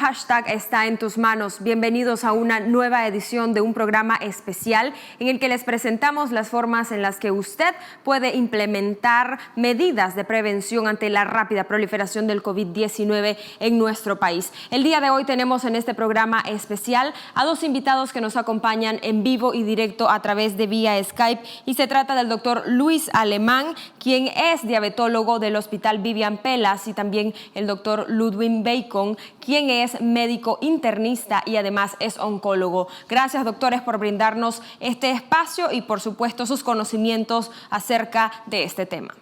hashtag está en tus manos. Bienvenidos a una nueva edición de un programa especial en el que les presentamos las formas en las que usted puede implementar medidas de prevención ante la rápida proliferación del COVID-19 en nuestro país. El día de hoy tenemos en este programa especial a dos invitados que nos acompañan en vivo y directo a través de vía Skype, y se trata del doctor Luis Alemán, quien es diabetólogo del Hospital Vivian Pelas, y también el doctor Ludwig Bacon, quien es médico internista y además es oncólogo. Gracias, doctores, por brindarnos este espacio y, por supuesto, sus conocimientos acerca de este tema.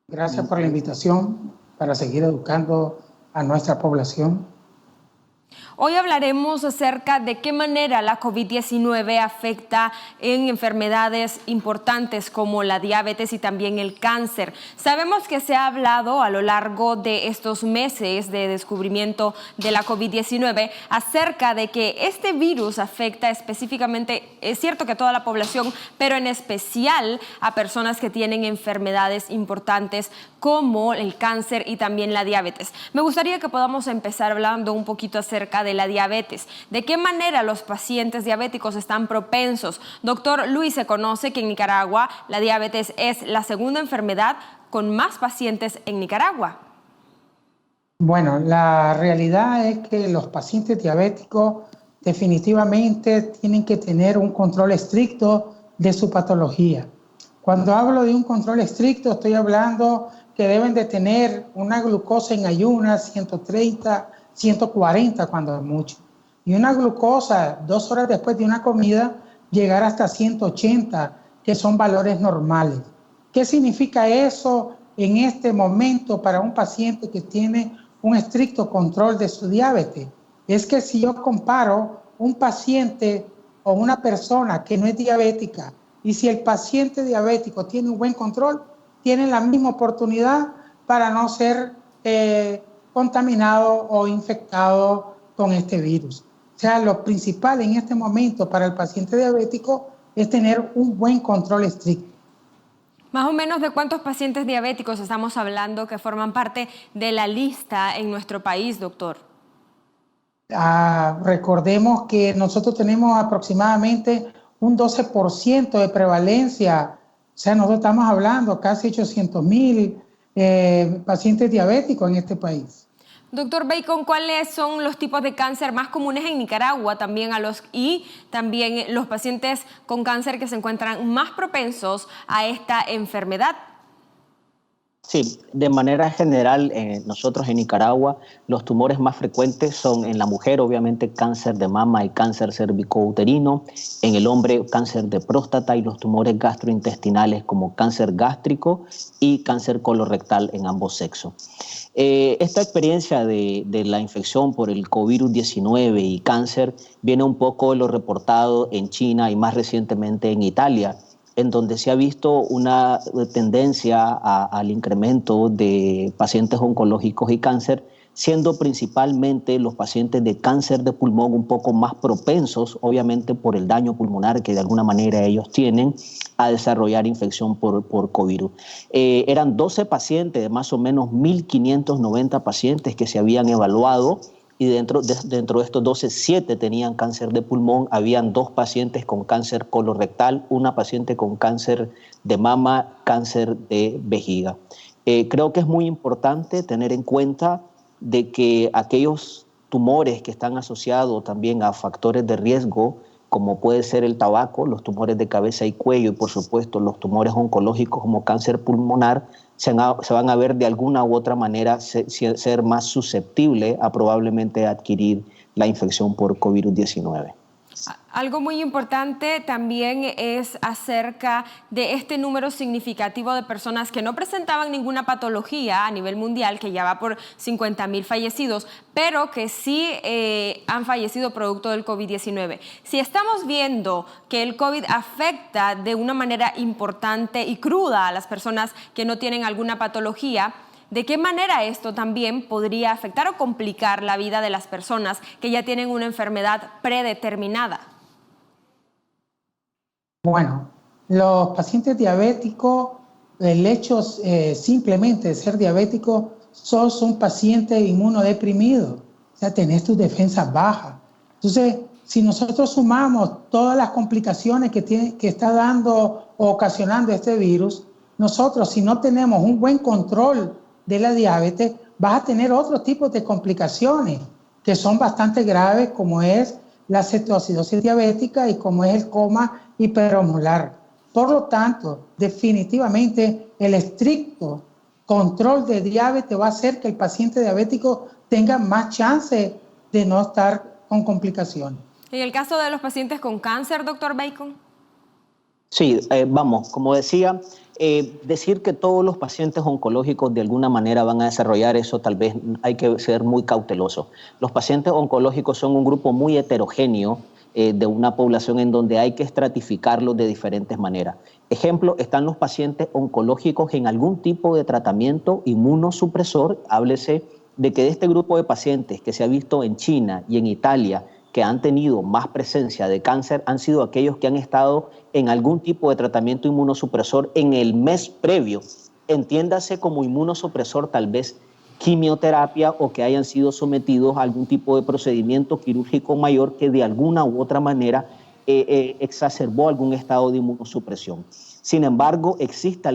Gracias por la invitación para seguir educando a nuestra población. Hoy hablaremos acerca de qué manera la COVID-19 afecta en enfermedades importantes como la diabetes y también el cáncer. Sabemos que se ha hablado a lo largo de estos meses de descubrimiento de la COVID-19 acerca de que este virus afecta específicamente, es cierto que a toda la población, pero en especial a personas que tienen enfermedades importantes como el cáncer y también la diabetes. Me gustaría que podamos empezar hablando un poquito acerca de la diabetes. ¿De qué manera los pacientes diabéticos están propensos? Doctor Luis, se conoce que en Nicaragua la diabetes es la segunda enfermedad con más pacientes en Nicaragua. Bueno, la realidad es que los pacientes diabéticos definitivamente tienen que tener un control estricto de su patología. Cuando hablo de un control estricto, estoy hablando que deben de tener una glucosa en ayunas 130, 140 cuando es mucho. Y una glucosa 2 horas después de una comida llegar hasta 180, que son valores normales. ¿Qué significa eso en este momento para un paciente que tiene un estricto control de su diabetes? Es que si yo comparo un paciente o una persona que no es diabética, y si el paciente diabético tiene un buen control, tiene la misma oportunidad para no ser contaminado o infectado con este virus. O sea, lo principal en este momento para el paciente diabético es tener un buen control estricto. Más o menos, ¿de cuántos pacientes diabéticos estamos hablando que forman parte de la lista en nuestro país, doctor? Recordemos que nosotros tenemos aproximadamente un 12% de prevalencia. O sea, nosotros estamos hablando casi 800,000 pacientes diabéticos en este país. Doctor Bacon, ¿cuáles son los tipos de cáncer más comunes en Nicaragua y también los pacientes con cáncer que se encuentran más propensos a esta enfermedad? Sí, de manera general, nosotros en Nicaragua los tumores más frecuentes son en la mujer, obviamente cáncer de mama y cáncer cervicouterino, en el hombre cáncer de próstata y los tumores gastrointestinales como cáncer gástrico y cáncer colorectal en ambos sexos. Esta experiencia de la infección por el COVID-19 y cáncer viene un poco de lo reportado en China y más recientemente en Italia, en donde se ha visto una tendencia al incremento de pacientes oncológicos y cáncer, siendo principalmente los pacientes de cáncer de pulmón un poco más propensos, obviamente por el daño pulmonar que de alguna manera ellos tienen, a desarrollar infección por COVID. Eran 12 pacientes de más o menos 1.590 pacientes que se habían evaluado, y dentro de estos 12, 7 tenían cáncer de pulmón, habían 2 pacientes con cáncer colorectal, una paciente con cáncer de mama, cáncer de vejiga. Creo que es muy importante tener en cuenta de que aquellos tumores que están asociados también a factores de riesgo, como puede ser el tabaco, los tumores de cabeza y cuello y por supuesto los tumores oncológicos como cáncer pulmonar, se van a ver de alguna u otra manera ser más susceptibles a probablemente adquirir la infección por COVID-19. Algo muy importante también es acerca de este número significativo de personas que no presentaban ninguna patología a nivel mundial, que ya va por 50,000 fallecidos, pero que sí han fallecido producto del COVID-19. Si estamos viendo que el COVID afecta de una manera importante y cruda a las personas que no tienen alguna patología, ¿de qué manera esto también podría afectar o complicar la vida de las personas que ya tienen una enfermedad predeterminada? Bueno, los pacientes diabéticos, el hecho simplemente de ser diabéticos, son pacientes inmunodeprimidos. o sea, tenés tus defensas bajas. Entonces, si nosotros sumamos todas las complicaciones que está dando o ocasionando este virus, nosotros, si no tenemos un buen control de la diabetes, vas a tener otros tipos de complicaciones que son bastante graves, como es la cetoacidosis diabética y como es el coma hiperosmolar. Por lo tanto, definitivamente el estricto control de diabetes va a hacer que el paciente diabético tenga más chance de no estar con complicaciones. En el caso de los pacientes con cáncer, doctor Bacon. Sí, vamos, como decía, decir que todos los pacientes oncológicos de alguna manera van a desarrollar eso, tal vez hay que ser muy cauteloso. Los pacientes oncológicos son un grupo muy heterogéneo de una población en donde hay que estratificarlos de diferentes maneras. Ejemplo, están los pacientes oncológicos en algún tipo de tratamiento inmunosupresor. Háblese de que de este grupo de pacientes que se ha visto en China y en Italia, que han tenido más presencia de cáncer, han sido aquellos que han estado en algún tipo de tratamiento inmunosupresor en el mes previo. Entiéndase como inmunosupresor tal vez quimioterapia o que hayan sido sometidos a algún tipo de procedimiento quirúrgico mayor que de alguna u otra manera exacerbó algún estado de inmunosupresión. Sin embargo, existe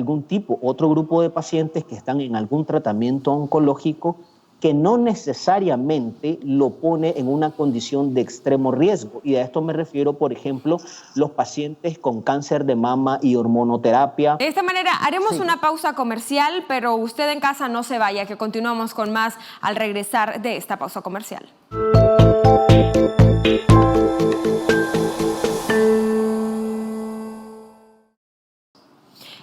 otro grupo de pacientes que están en algún tratamiento oncológico que no necesariamente lo pone en una condición de extremo riesgo. Y a esto me refiero, por ejemplo, los pacientes con cáncer de mama y hormonoterapia. De esta manera, haremos una pausa comercial, pero usted en casa no se vaya, que continuamos con más al regresar de esta pausa comercial.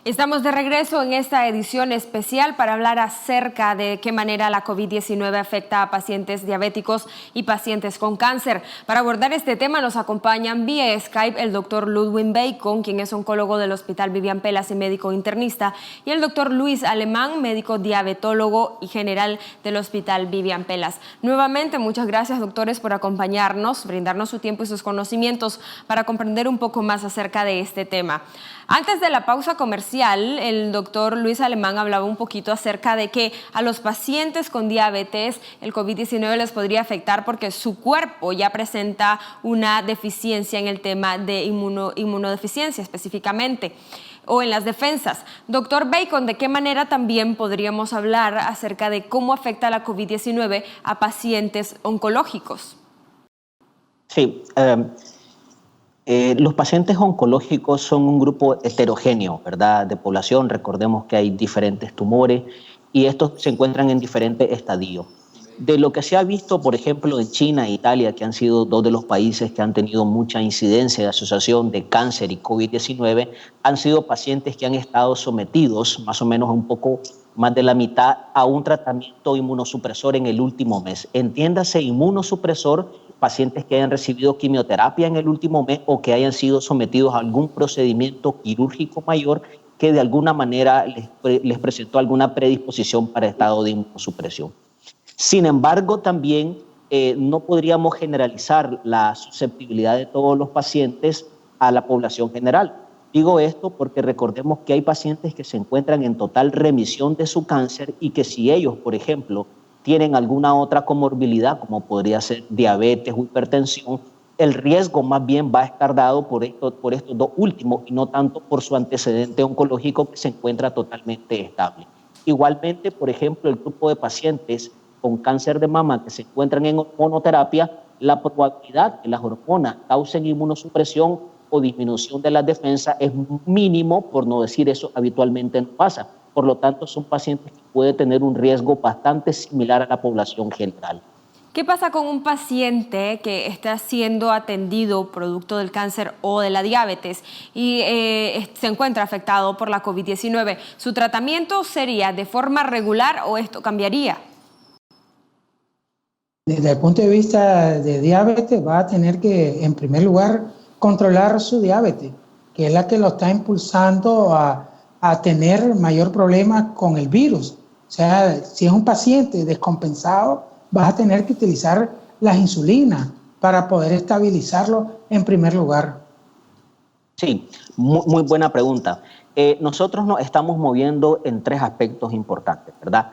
Estamos de regreso en esta edición especial para hablar acerca de qué manera la COVID-19 afecta a pacientes diabéticos y pacientes con cáncer. Para abordar este tema nos acompañan vía Skype el doctor Ludwig Bacon, quien es oncólogo del Hospital Vivian Pelas y médico internista, y el doctor Luis Alemán, médico diabetólogo y general del Hospital Vivian Pelas. Nuevamente, muchas gracias, doctores, por acompañarnos, brindarnos su tiempo y sus conocimientos para comprender un poco más acerca de este tema. Antes de la pausa comercial, el doctor Luis Alemán hablaba un poquito acerca de que a los pacientes con diabetes el COVID-19 les podría afectar porque su cuerpo ya presenta una deficiencia en el tema de inmunodeficiencia específicamente, o en las defensas. Doctor Bacon, ¿de qué manera también podríamos hablar acerca de cómo afecta la COVID-19 a pacientes oncológicos? Sí, los pacientes oncológicos son un grupo heterogéneo, ¿verdad?, de población. Recordemos que hay diferentes tumores y estos se encuentran en diferentes estadios. De lo que se ha visto, por ejemplo, en China e Italia, que han sido dos de los países que han tenido mucha incidencia de asociación de cáncer y COVID-19, han sido pacientes que han estado sometidos, más o menos un poco más de la mitad, a un tratamiento inmunosupresor en el último mes. Entiéndase inmunosupresor, pacientes que hayan recibido quimioterapia en el último mes o que hayan sido sometidos a algún procedimiento quirúrgico mayor que de alguna manera les presentó alguna predisposición para estado de inmunosupresión. Sin embargo, también no podríamos generalizar la susceptibilidad de todos los pacientes a la población general. Digo esto porque recordemos que hay pacientes que se encuentran en total remisión de su cáncer y que si ellos, por ejemplo, tienen alguna otra comorbilidad, como podría ser diabetes o hipertensión, el riesgo más bien va a estar dado por estos dos últimos y no tanto por su antecedente oncológico que se encuentra totalmente estable. Igualmente, por ejemplo, el grupo de pacientes con cáncer de mama que se encuentran en hormonoterapia, la probabilidad que las hormonas causen inmunosupresión o disminución de las defensas es mínimo, por no decir eso habitualmente no pasa. Por lo tanto, son pacientes que pueden tener un riesgo bastante similar a la población general. ¿Qué pasa con un paciente que está siendo atendido producto del cáncer o de la diabetes y se encuentra afectado por la COVID-19? ¿Su tratamiento sería de forma regular o esto cambiaría? Desde el punto de vista de diabetes, va a tener que, en primer lugar, controlar su diabetes, que es la que lo está impulsando a tener mayor problema con el virus. O sea, si es un paciente descompensado, vas a tener que utilizar las insulinas para poder estabilizarlo en primer lugar. Sí, muy buena pregunta. Nosotros nos estamos moviendo en tres aspectos importantes, ¿verdad?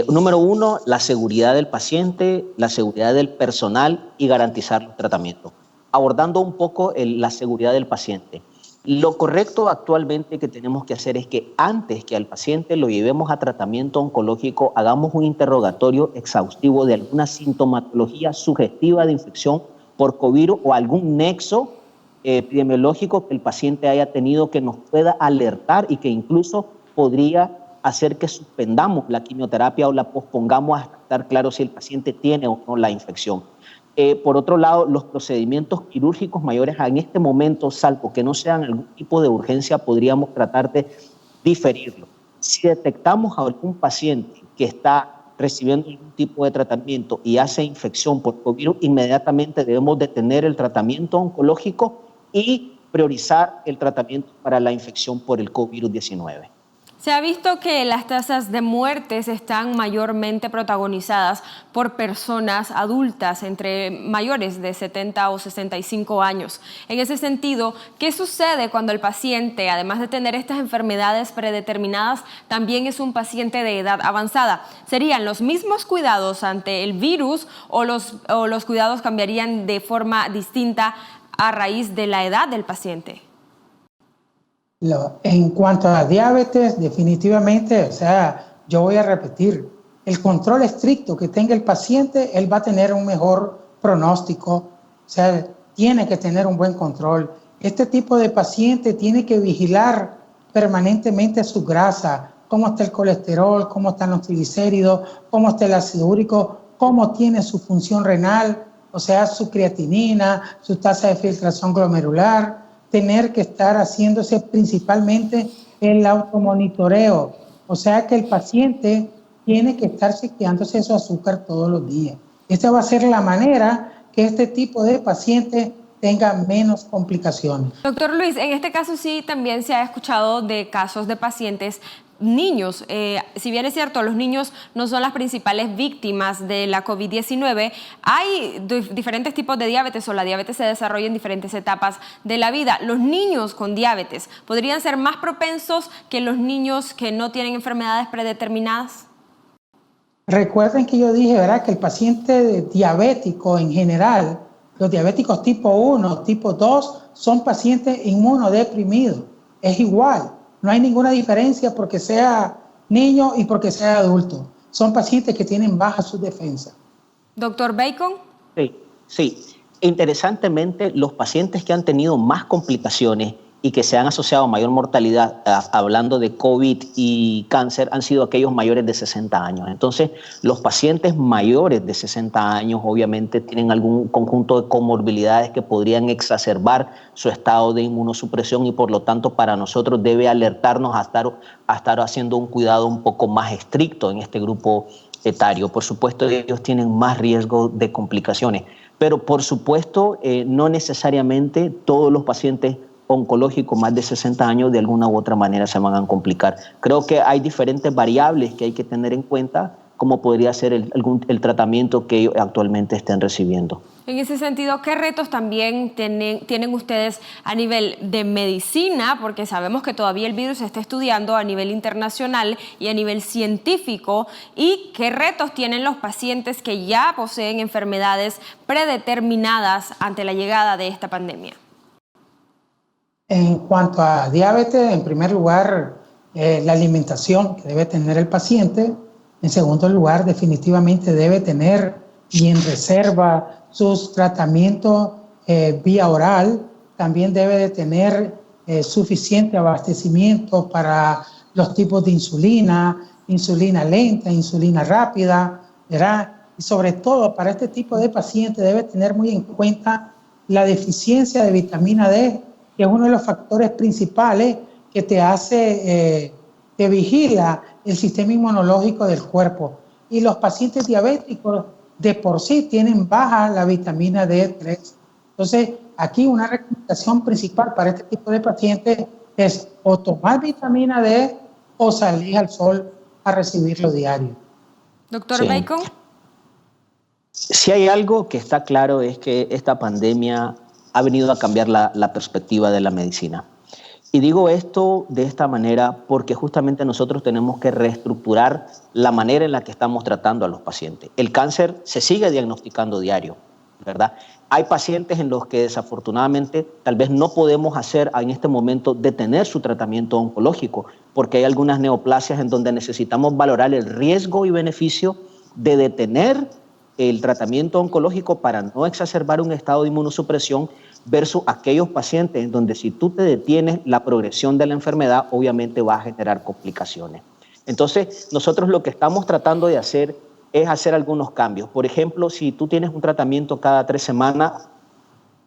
Número uno, la seguridad del paciente, la seguridad del personal y garantizar los tratamientos. Abordando un poco la seguridad del paciente. Lo correcto actualmente que tenemos que hacer es que antes que al paciente lo llevemos a tratamiento oncológico, hagamos un interrogatorio exhaustivo de alguna sintomatología sugestiva de infección por covirus o algún nexo epidemiológico que el paciente haya tenido que nos pueda alertar y que incluso podría hacer que suspendamos la quimioterapia o la pospongamos hasta estar claro si el paciente tiene o no la infección. Por otro lado, los procedimientos quirúrgicos mayores en este momento, salvo que no sean algún tipo de urgencia, podríamos tratar de diferirlo. Si detectamos a algún paciente que está recibiendo algún tipo de tratamiento y hace infección por COVID, inmediatamente debemos detener el tratamiento oncológico y priorizar el tratamiento para la infección por el COVID-19. Se ha visto que las tasas de muertes están mayormente protagonizadas por personas adultas entre mayores de 70 o 65 años. En ese sentido, ¿qué sucede cuando el paciente, además de tener estas enfermedades predeterminadas, también es un paciente de edad avanzada? ¿Serían los mismos cuidados ante el virus o los cuidados cambiarían de forma distinta a raíz de la edad del paciente? En cuanto a la diabetes, definitivamente, yo voy a repetir, el control estricto que tenga el paciente, él va a tener un mejor pronóstico, tiene que tener un buen control. Este tipo de paciente tiene que vigilar permanentemente su grasa, cómo está el colesterol, cómo están los triglicéridos, cómo está el ácido úrico, cómo tiene su función renal, su creatinina, su tasa de filtración glomerular, tener que estar haciéndose principalmente el automonitoreo. Que el paciente tiene que estar chequeándose su azúcar todos los días. Esta va a ser la manera que este tipo de paciente tenga menos complicaciones. Doctor Luis, en este caso sí también se ha escuchado de casos de pacientes niños. Si bien es cierto, los niños no son las principales víctimas de la COVID-19, hay diferentes tipos de diabetes o la diabetes se desarrolla en diferentes etapas de la vida. Los niños con diabetes podrían ser más propensos que los niños que no tienen enfermedades predeterminadas. Recuerden que yo dije, ¿verdad?, que el paciente diabético en general, los diabéticos tipo 1, tipo 2, son pacientes inmunodeprimidos. Es igual. No hay ninguna diferencia porque sea niño y porque sea adulto. Son pacientes que tienen baja su defensa. Doctor Bacon. Sí. Interesantemente, los pacientes que han tenido más complicaciones y que se han asociado a mayor mortalidad, hablando de COVID y cáncer, han sido aquellos mayores de 60 años. Entonces, los pacientes mayores de 60 años obviamente tienen algún conjunto de comorbilidades que podrían exacerbar su estado de inmunosupresión y por lo tanto para nosotros debe alertarnos a estar haciendo un cuidado un poco más estricto en este grupo etario. Por supuesto, ellos tienen más riesgo de complicaciones, pero por supuesto no necesariamente todos los pacientes oncológicos más de 60 años de alguna u otra manera se van a complicar. Creo que hay diferentes variables que hay que tener en cuenta, como podría ser el tratamiento que ellos actualmente estén recibiendo. En ese sentido, ¿qué retos también tienen ustedes a nivel de medicina? Porque sabemos que todavía el virus se está estudiando a nivel internacional y a nivel científico. ¿Y qué retos tienen los pacientes que ya poseen enfermedades predeterminadas ante la llegada de esta pandemia? En cuanto a diabetes, en primer lugar, la alimentación que debe tener el paciente. En segundo lugar, definitivamente debe tener y en reserva sus tratamientos vía oral. También debe de tener suficiente abastecimiento para los tipos de insulina lenta, insulina rápida, ¿verdad? Y sobre todo para este tipo de paciente debe tener muy en cuenta la deficiencia de vitamina D, que es uno de los factores principales que te vigila el sistema inmunológico del cuerpo. Y los pacientes diabéticos de por sí tienen baja la vitamina D3. Entonces, aquí una recomendación principal para este tipo de pacientes es o tomar vitamina D o salir al sol a recibirlo diario. Doctor Bacon. Si hay algo que está claro es que esta pandemia ha venido a cambiar la perspectiva de la medicina. Y digo esto de esta manera porque justamente nosotros tenemos que reestructurar la manera en la que estamos tratando a los pacientes. El cáncer se sigue diagnosticando diario, ¿verdad? Hay pacientes en los que desafortunadamente tal vez no podemos hacer en este momento detener su tratamiento oncológico porque hay algunas neoplasias en donde necesitamos valorar el riesgo y beneficio de detener el tratamiento oncológico para no exacerbar un estado de inmunosupresión versus aquellos pacientes en donde si tú te detienes la progresión de la enfermedad, obviamente va a generar complicaciones. Entonces, nosotros lo que estamos tratando de hacer es hacer algunos cambios. Por ejemplo, si tú tienes un tratamiento cada 3 semanas,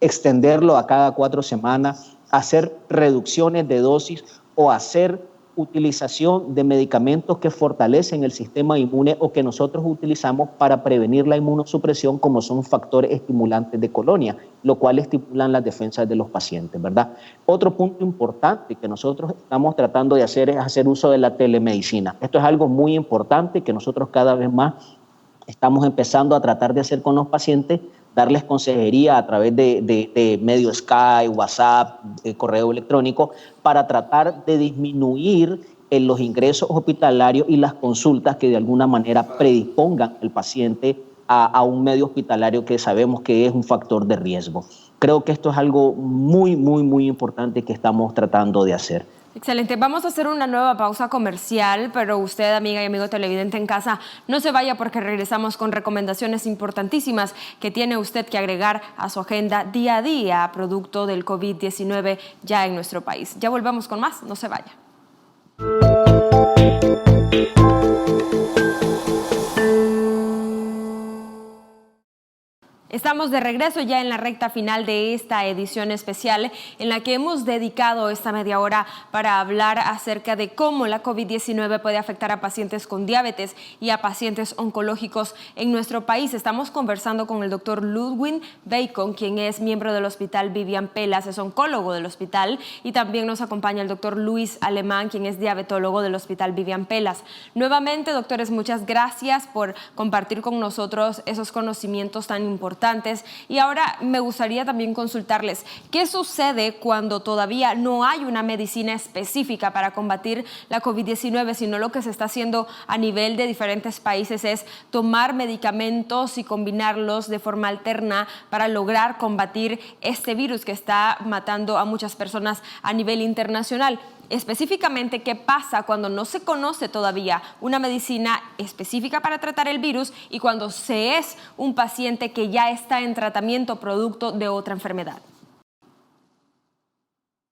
extenderlo a cada 4 semanas, hacer reducciones de dosis o hacer utilización de medicamentos que fortalecen el sistema inmune o que nosotros utilizamos para prevenir la inmunosupresión, como son factores estimulantes de colonia, lo cual estimulan las defensas de los pacientes, ¿verdad? Otro punto importante que nosotros estamos tratando de hacer es hacer uso de la telemedicina. Esto es algo muy importante que nosotros cada vez más estamos empezando a tratar de hacer con los pacientes, darles consejería a través de medios Skype, WhatsApp, correo electrónico, para tratar de disminuir los ingresos hospitalarios y las consultas que de alguna manera predispongan al paciente a un medio hospitalario que sabemos que es un factor de riesgo. Creo que esto es algo muy, muy, muy importante que estamos tratando de hacer. Excelente. Vamos a hacer una nueva pausa comercial, pero usted, amiga y amigo televidente en casa, no se vaya porque regresamos con recomendaciones importantísimas que tiene usted que agregar a su agenda día a día, producto del COVID-19 ya en nuestro país. Ya volvemos con más, no se vaya. Estamos de regreso ya en la recta final de esta edición especial en la que hemos dedicado esta media hora para hablar acerca de cómo la COVID-19 puede afectar a pacientes con diabetes y a pacientes oncológicos en nuestro país. Estamos conversando con el doctor Ludwig Bacon, quien es miembro del Hospital Vivian Pelas, es oncólogo del hospital, y también nos acompaña el doctor Luis Alemán, quien es diabetólogo del Hospital Vivian Pelas. Nuevamente, doctores, muchas gracias por compartir con nosotros esos conocimientos tan importantes. Y ahora me gustaría también consultarles, ¿qué sucede cuando todavía no hay una medicina específica para combatir la COVID-19, sino lo que se está haciendo a nivel de diferentes países es tomar medicamentos y combinarlos de forma alterna para lograr combatir este virus que está matando a muchas personas a nivel internacional? Específicamente, ¿qué pasa cuando no se conoce todavía una medicina específica para tratar el virus y cuando se es un paciente que ya está en tratamiento producto de otra enfermedad?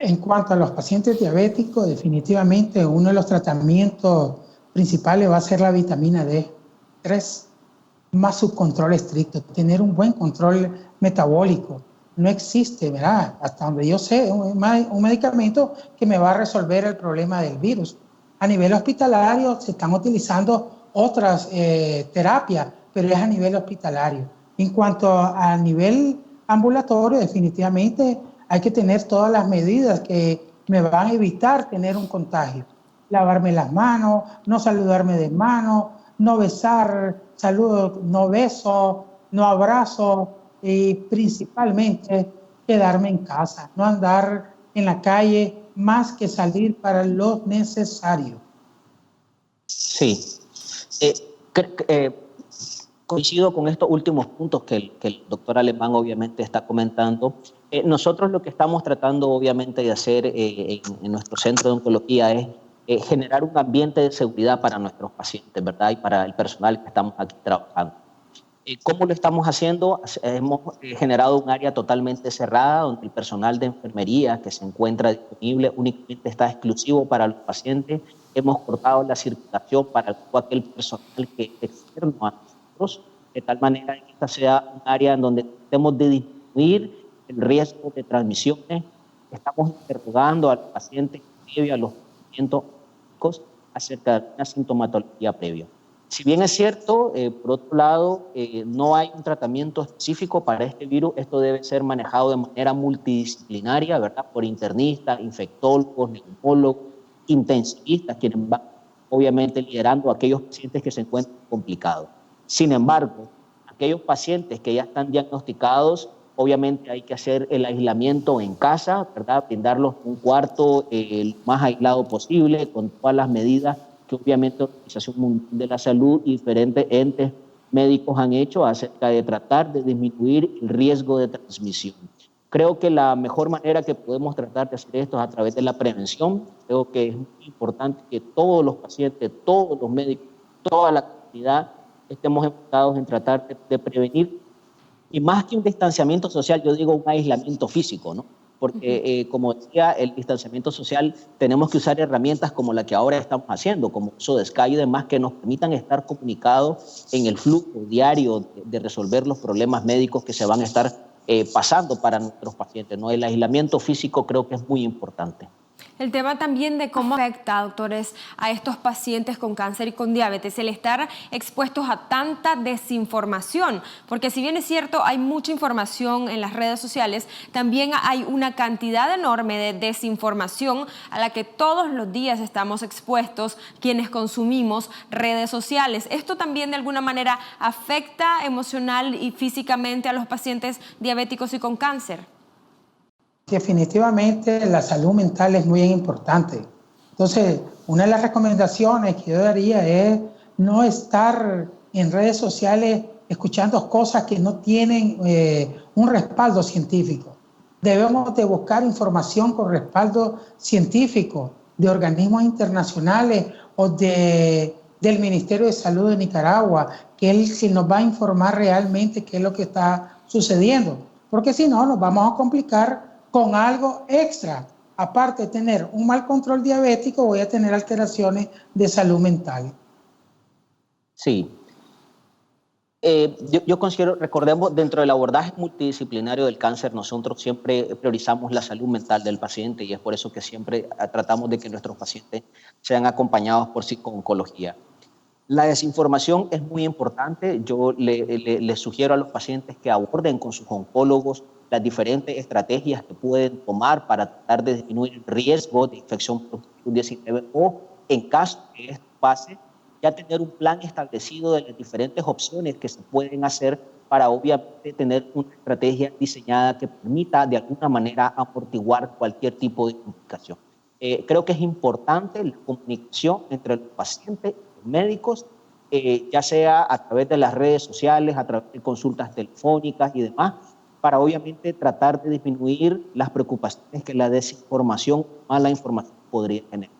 En cuanto a los pacientes diabéticos, definitivamente uno de los tratamientos principales va a ser la vitamina D3, más su control estricto, tener un buen control metabólico. No existe, ¿verdad?, hasta donde yo sé, un medicamento que me va a resolver el problema del virus. A nivel hospitalario se están utilizando otras terapias, pero es a nivel hospitalario. En cuanto a nivel ambulatorio, definitivamente hay que tener todas las medidas que me van a evitar tener un contagio. Lavarme las manos, no saludarme de mano, no besar, saludo, no beso, no abrazo, y principalmente quedarme en casa, no andar en la calle más que salir para lo necesario. Sí, coincido con estos últimos puntos que el doctor Alemán obviamente está comentando. Nosotros lo que estamos tratando obviamente de hacer en nuestro centro de oncología es generar un ambiente de seguridad para nuestros pacientes, ¿verdad? Y para el personal que estamos aquí trabajando. ¿Cómo lo estamos haciendo? Hemos generado un área totalmente cerrada donde el personal de enfermería que se encuentra disponible únicamente está exclusivo para los pacientes. Hemos cortado la circulación para todo aquel personal que es externo a nosotros, de tal manera que esta sea un área en donde tratemos de disminuir el riesgo de transmisiones. Estamos interrogando a los pacientes previos a los tratamientos acerca de una sintomatología previa. Si bien es cierto, por otro lado, no hay un tratamiento específico para este virus, esto debe ser manejado de manera multidisciplinaria, ¿verdad?, por internistas, infectólogos, neumólogos, intensivistas, quienes van obviamente liderando a aquellos pacientes que se encuentran complicados. Sin embargo, aquellos pacientes que ya están diagnosticados, Obviamente hay que hacer el aislamiento en casa, ¿verdad? Brindarlos un cuarto lo más aislado posible, con todas las medidas que obviamente la Organización Mundial de la Salud y diferentes entes médicos han hecho acerca de tratar de disminuir el riesgo de transmisión. Creo que la mejor manera que podemos tratar de hacer esto es a través de la prevención. Creo que es muy importante que todos los pacientes, todos los médicos, toda la comunidad estemos enfocados en tratar de prevenir. Y más que un distanciamiento social, yo digo un aislamiento físico, ¿no? Porque, como decía, el distanciamiento social, tenemos que usar herramientas como la que ahora estamos haciendo, como uso de Skype y demás, que nos permitan estar comunicados en el flujo diario de resolver los problemas médicos que se van a estar pasando para nuestros pacientes, ¿no? El aislamiento físico creo que es muy importante. El tema también de cómo afecta, doctores, a estos pacientes con cáncer y con diabetes, el estar expuestos a tanta desinformación, porque si bien es cierto, hay mucha información en las redes sociales, también hay una cantidad enorme de desinformación a la que todos los días estamos expuestos quienes consumimos redes sociales. ¿Esto también de alguna manera afecta emocional y físicamente a los pacientes diabéticos y con cáncer? Definitivamente la salud mental es muy importante. Entonces, una de las recomendaciones que yo daría es no estar en redes sociales escuchando cosas que no tienen un respaldo científico. Debemos de buscar información con respaldo científico de organismos internacionales o del Ministerio de Salud de Nicaragua, que es el que nos va a informar realmente qué es lo que está sucediendo. Porque si no, nos vamos a complicar con algo extra. Aparte de tener un mal control diabético, voy a tener alteraciones de salud mental. Sí. Yo considero, recordemos, dentro del abordaje multidisciplinario del cáncer, nosotros siempre priorizamos la salud mental del paciente y es por eso que siempre tratamos de que nuestros pacientes sean acompañados por psico-oncología. La desinformación es muy importante. Yo le sugiero a los pacientes que aborden con sus oncólogos las diferentes estrategias que pueden tomar para tratar de disminuir el riesgo de infección por COVID-19 o, en caso que esto pase, ya tener un plan establecido de las diferentes opciones que se pueden hacer para obviamente tener una estrategia diseñada que permita de alguna manera amortiguar cualquier tipo de complicación. Creo que es importante la comunicación entre los pacientes y los médicos, ya sea a través de las redes sociales, a través de consultas telefónicas y demás, para obviamente tratar de disminuir las preocupaciones que la desinformación o mala información podría generar.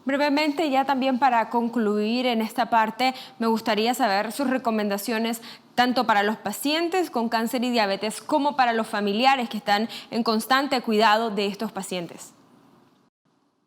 Brevemente, ya también para concluir en esta parte, me gustaría saber sus recomendaciones tanto para los pacientes con cáncer y diabetes como para los familiares que están en constante cuidado de estos pacientes.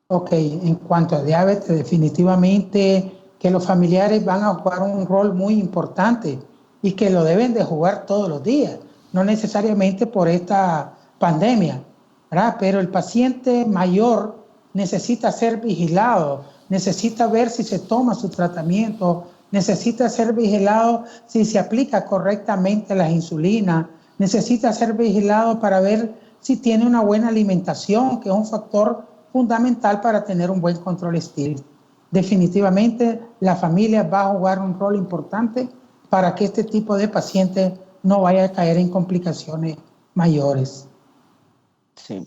Ok, en cuanto a diabetes, definitivamente que los familiares van a jugar un rol muy importante y que lo deben de jugar todos los días, no necesariamente por esta pandemia, ¿verdad? Pero el paciente mayor necesita ser vigilado, necesita ver si se toma su tratamiento, necesita ser vigilado si se aplica correctamente la insulina, necesita ser vigilado para ver si tiene una buena alimentación, que es un factor fundamental para tener un buen control estético. Definitivamente la familia va a jugar un rol importante para que este tipo de pacientes no vaya a caer en complicaciones mayores. Sí.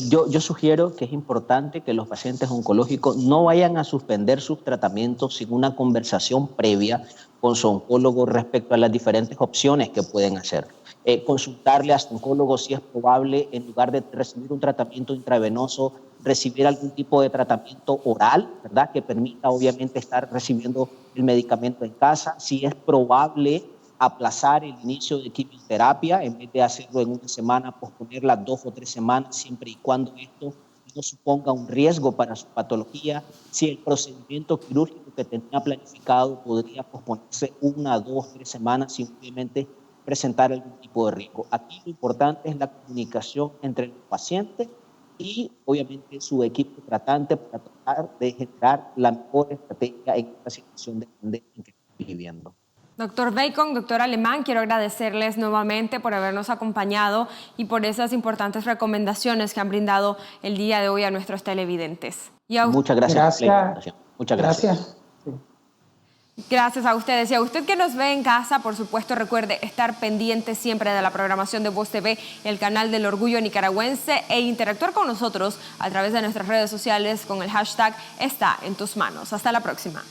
Yo sugiero que es importante que los pacientes oncológicos no vayan a suspender sus tratamientos sin una conversación previa con su oncólogo respecto a las diferentes opciones que pueden hacer. Consultarle a su oncólogo si es probable, en lugar de recibir un tratamiento intravenoso, recibir algún tipo de tratamiento oral, ¿verdad? Que permita obviamente estar recibiendo el medicamento en casa. Si es probable aplazar el inicio de quimioterapia, en vez de hacerlo en una semana, posponerla 2 o 3 semanas, siempre y cuando esto no suponga un riesgo para su patología. Si el procedimiento quirúrgico que tenía planificado podría posponerse 1, 2, 3 semanas, simplemente presentar algún tipo de riesgo. Aquí lo importante es la comunicación entre el paciente y obviamente su equipo tratante para tratar de generar la mejor estrategia en esta situación de pandemia en que estamos viviendo. Doctor Bacon, doctor Alemán, quiero agradecerles nuevamente por habernos acompañado y por esas importantes recomendaciones que han brindado el día de hoy a nuestros televidentes. Muchas gracias por la invitación. Muchas gracias. Gracias a ustedes. Y a usted que nos ve en casa, por supuesto, recuerde estar pendiente siempre de la programación de Voz TV, el canal del Orgullo Nicaragüense, e interactuar con nosotros a través de nuestras redes sociales con el hashtag Está en tus manos. Hasta la próxima.